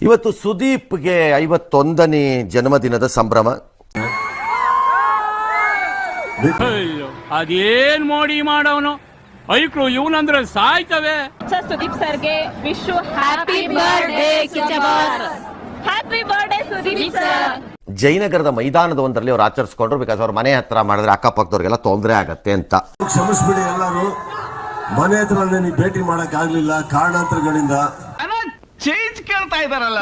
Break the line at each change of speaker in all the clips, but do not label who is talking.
ಇವತ್ತು ಸುದೀಪ್ಗೆ 51ನೇ ಜನ್ಮದಿನದ ಸಂಭ್ರಮ.
ಅದೇನ್ ಮೋಡಿ ಮಾಡವನು ಐಕ್ಳು ಇವನಂದ್ರೆ ಸಾಯ್ತವೆ.
ಸುದೀಪ್ ಸರ್ಗೆ wish happy birthday happy birthday Sudeep sir.
ಜಯನಗರದ ಮೈದಾನದ ಒಂದರಲ್ಲಿ ಅವ್ರು ಆಚರಿಸ್ಕೊಂಡ್ರು. ಬಿಕಾಸ್ ಅವ್ರ ಮನೆ ಹತ್ರ ಮಾಡಿದ್ರೆ ಅಕ್ಕಪಕ್ಕದವ್ರಿಗೆಲ್ಲ ತೊಂದರೆ ಆಗತ್ತೆ ಅಂತ.
ಕ್ಷಮಿಸ್ಬಿಡಿ ಎಲ್ಲರೂ, ಮನೆ ಹತ್ರ ನೀವು ಭೇಟಿ ಮಾಡಕ್ ಆಗ್ಲಿಲ್ಲ ಕಾರಣಾಂತರಗಳಿಂದ.
ಚೇಂಜ್ ಕೇಳ್ತಾ ಇದಾರಲ್ಲ.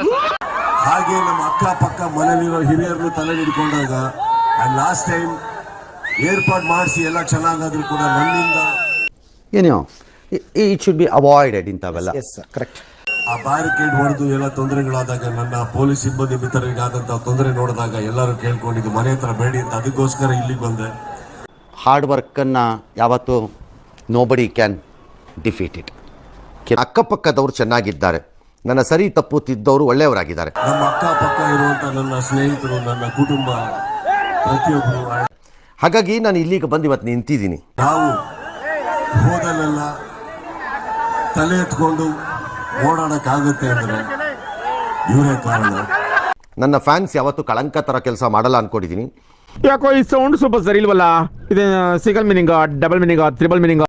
ಹಾಗೆ ನಮ್ಮ ಅಕ್ಕಪಕ್ಕ ಮನೇಲಿರೋ ಹಿರಿಯರನ್ನು ತಲೆ ಹಿಡ್ಕೊಂಡಾಗ ಅಂಡ್ ಲಾಸ್ಟ್ ಟೈಮ್ ಏರ್ಪಾಟ್ ಮಾಡಿಸಿ ಎಲ್ಲ ಚೆನ್ನಾಗಾದ್ರೂ ಕೂಡ ನನ್ನಿಂದ
ಏನೋ ಇಟ್ ಶುಡ್ ಬಿ ಅವಾಯ್ಡೆಡ್ ಇಂಥವೆಲ್ಲ.
ಕರೆಕ್ಟ್.
ಆ ಬ್ಯಾರಿಕೇಡ್ ಹೊಡೆದು ಎಲ್ಲ ತೊಂದರೆಗಳಾದಾಗ ನನ್ನ ಪೊಲೀಸ್ ಸಿಬ್ಬಂದಿ ಮಿತ್ರರಿಗಾದಂತಹ ತೊಂದರೆ ನೋಡಿದಾಗ ಎಲ್ಲರೂ ಕೇಳ್ಕೊಂಡಿದ್ದು ಮನೆ ಹತ್ರ ಬೇಡಿ ಅಂತ, ಅದಕ್ಕೋಸ್ಕರ ಇಲ್ಲಿಗೆ ಬಂದೆ.
ಹಾರ್ಡ್ ವರ್ಕನ್ನು ಯಾವತ್ತೂ ನೋಬಡಿ ಕ್ಯಾನ್ ಡಿಫೀಟ್ ಇಟ್. ಅಕ್ಕಪಕ್ಕದವರು ಚೆನ್ನಾಗಿದ್ದಾರೆ, ನನ್ನ ಸರಿ ತಪ್ಪು ತಿದ್ದವರು ಒಳ್ಳೆಯವರಾಗಿದ್ದಾರೆ.
ನಮ್ಮ ಅಕ್ಕಪಕ್ಕ ಇರುವಂತ ನನ್ನ ಸ್ನೇಹಿತರು, ನನ್ನ ಕುಟುಂಬ, ಪ್ರತಿಯೊಬ್ಬರು.
ಹಾಗಾಗಿ ನಾನು ಇಲ್ಲಿಗೆ ಬಂದು ಇವತ್ತು ನಿಂತಿದ್ದೀನಿ.
ನಾವು ಹೋದಲ್ಲೆಲ್ಲ ತಲೆ ಎತ್ಕೊಂಡು ಓಡಾಡಕ್ಕಾಗುತ್ತೆ ಅಂದ್ರೆ ಇವರೇ ಕಾರಣ.
ನನ್ನ ಫ್ಯಾನ್ಸ್ ಯಾವತ್ತೂ ಕಳಂಕ ಥರ ಕೆಲಸ ಮಾಡಲ್ಲ ಅನ್ಕೊಂಡಿದ್ದೀನಿ.
ಯಾಕೋ ಈ ಸೌಂಡ್ ಸ್ವಲ್ಪ ಸರಿ ಇಲ್ವಲ್ಲ? ಇದು single meaning, double meaning, triple meaning?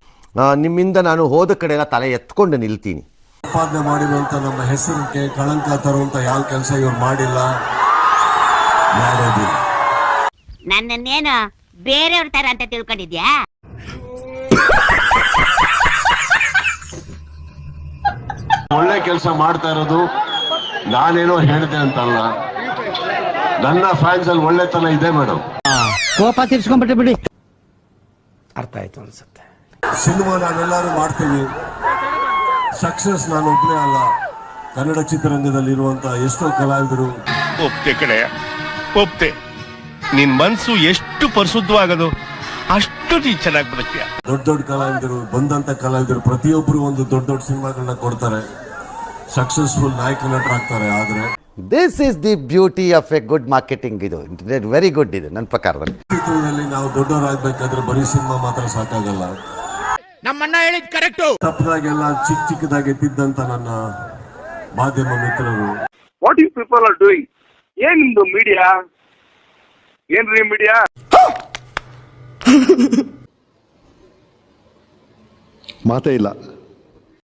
ನಿಮ್ಮಿಂದ ನಾನು ಹೋದ ಕಡೆ ಎಲ್ಲ ತಲೆ ಎತ್ಕೊಂಡು ನಿಲ್ತೀನಿ.
ಸಂಪಾದನೆ ಮಾಡಿರುವಂತ ನಮ್ಮ ಹೆಸರಿಗೆ ಕಳಂಕ ತರುವಂತ ಯಾವ ಕೆಲಸ ಇವ್ರು ಮಾಡಿಲ್ಲ, ಮಾಡೋದಿಲ್ಲ.
ನನ್ನನ್ನೇನು ಬೇರೆಯವ್ರ ತರ ಅಂತ ತಿಳ್ಕೊಂಡಿದ್ಯಾ?
ಒಳ್ಳೆ ಕೆಲಸ ಮಾಡ್ತಾ ಇರೋದು ನಾನೇನೋ ಹೇಳಿದೆ ಅಂತಲ್ಲ, ನನ್ನ ಫ್ಯಾನ್ಸ್ ಅಲ್ಲಿ ಒಳ್ಳೆತನ ಇದೆ ಮೇಡಮ್.
ಕೋಪ ತೀರ್ಸ್ಕೊಂಡ್ಬಿಟ್ಟೆ ಬಿಡಿ.
ಅರ್ಥ ಆಯ್ತು ಅನ್ಸುತ್ತೆ.
ಸಿನಿಮಾ ನಾವೆಲ್ಲರೂ ಮಾಡ್ತೀವಿ, ಸಕ್ಸಸ್ ನಾನು ಒಬ್ಬನೇ ಅಲ್ಲ, ಕನ್ನಡ ಚಿತ್ರರಂಗದಲ್ಲಿ ಇರುವಂತ ಎಷ್ಟೋ ಕಲಾವಿದರು.
ಒಪ್ತೆ ಕಡೆ ಒಪ್ತೆ, ನಿನ್ ಮನ್ಸು ಎಷ್ಟು ಪರಿಶುದ್ಧವಾಗದು ಅಷ್ಟು ನೀ ಚೆನ್ನಾಗಿ ಬದುಕ್ತೀಯ.
ದೊಡ್ಡ ದೊಡ್ಡ ಕಲಾವಿದರು, ಬಂದಂತ ಕಲಾವಿದರು ಪ್ರತಿಯೊಬ್ಬರು ಒಂದು ದೊಡ್ಡ ದೊಡ್ಡ ಸಿನಿಮಾಗಳನ್ನ ಕೊಡ್ತಾರೆ, ಸಕ್ಸಸ್ಫುಲ್ ನಾಯಕ ನಟರಾಗ್ತಾರೆ. ಆದ್ರೆ
this is the beauty of A good marketing. ಇದು ವೆರಿ ಗುಡ್. ಇದು ನನ್ನ ಪ್ರಕಾರದಲ್ಲಿ
ಚಿತ್ರದಲ್ಲಿ ನಾವು ದೊಡ್ಡವರಾಗಬೇಕಾದ್ರೆ ಬರೀ ಸಿನಿಮಾ ಮಾತ್ರ ಸಾಕಾಗಲ್ಲ.
ನಮ್ಮಣ್ಣ ಹೇಳಿದ್ ಕರೆಕ್ಟು.
ತಪ್ಪದಾಗೆಲ್ಲ ಚಿಕ್ಕ ಚಿಕ್ಕದಾಗಿ ತಿದ್ದಂತ ನನ್ನ ಮಾಧ್ಯಮ ಮಿತ್ರರು.
What you people are doing? ಏನ್ ನಿಮ್ದು ಮೀಡಿಯಾ? ಏನ್ರಿ ಮೀಡಿಯಾ?
ಮಾತೇ ಇಲ್ಲ.